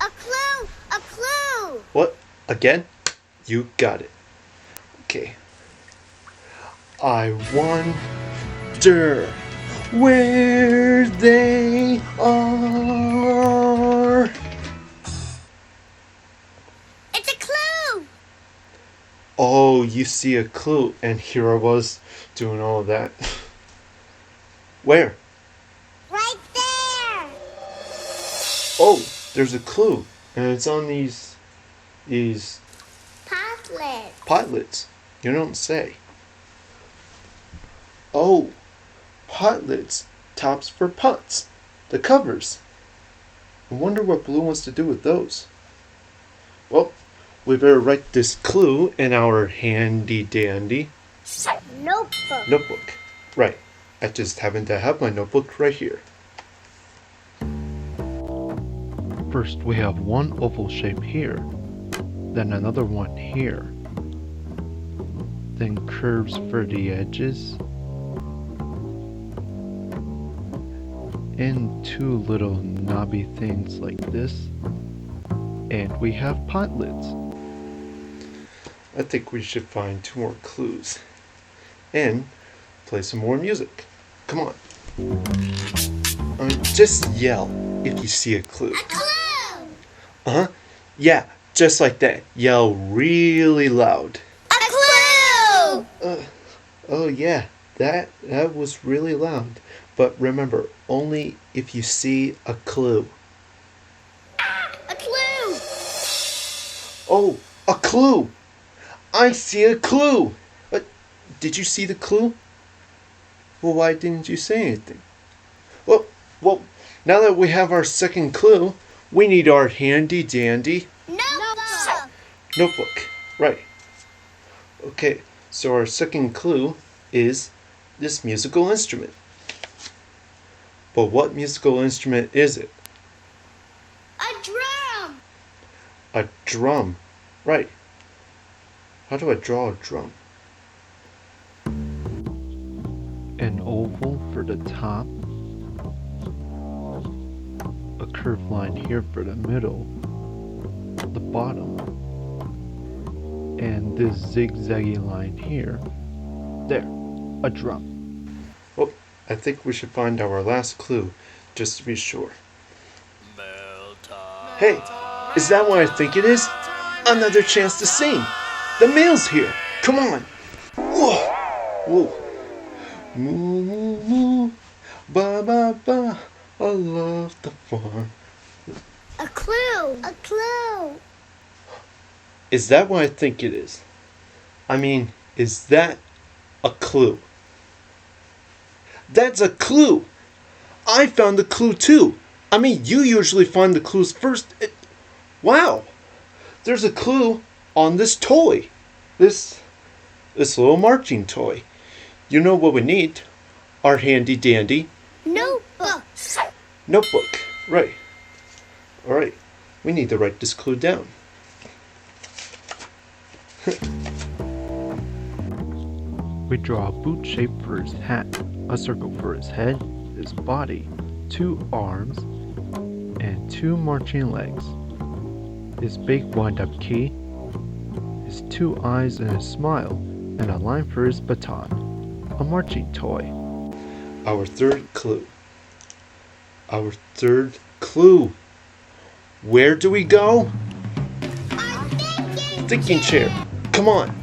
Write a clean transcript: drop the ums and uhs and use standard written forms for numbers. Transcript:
A clue! A clue! What? Again? You got it. Okay. I wonder where they are. It's a clue! Oh, you see a clue, and here I was doing all of that. Where? Right there! Oh, there's a clue, and it's on these Potlet. potlets. You don't say. Oh, potlets, tops for pots, the covers. I wonder what Blue wants to do with those. Well, we better write this clue in our handy dandy Notebook. notebook. Right. I just happen to have my notebook right here. First we have one oval shape here, then another one here, then curves for the edges, and two little knobby things like this, and we have potlets. I think we should find two more clues and play some more music. Come on. Just yell if you see a clue. A clue! Uh-huh. Yeah, just like that. Yell really loud. A clue! Oh yeah, that was really loud. But remember, only if you see a clue. A clue! Oh, a clue! I see a clue! Did you see the clue? Well, why didn't you say anything? Well, now that we have our second clue, we need our handy dandy notebook. Right. Okay, so our second clue is this musical instrument. But what musical instrument is it? A drum! A drum. Right. How do I draw a drum? An oval for the top, a curved line here for the middle, the bottom, and this zigzaggy line here. There, a drum. Well, I think we should find our last clue just to be sure. Hey, is that what I think it is? Another chance to sing. The mail's here. Come on. Whoa. Whoa. Moo, moo, moo, ba, ba, ba, I love the farm. A clue! A clue! Is that what I think it is? I mean, is that a clue? That's a clue! I found the clue too! I mean, you usually find the clues first. Wow! There's a clue on this toy. This little marching toy. You know what we need? Our handy dandy Notebooks! notebook. Right. Alright. We need to write this clue down. We draw a boot shape for his hat, a circle for his head, his body, two arms, and two marching legs. His big wind-up key, his two eyes and a smile, and a line for his baton. A marching toy. Our third clue. Our third clue. Where do we go? Our Thinking chair. Come on.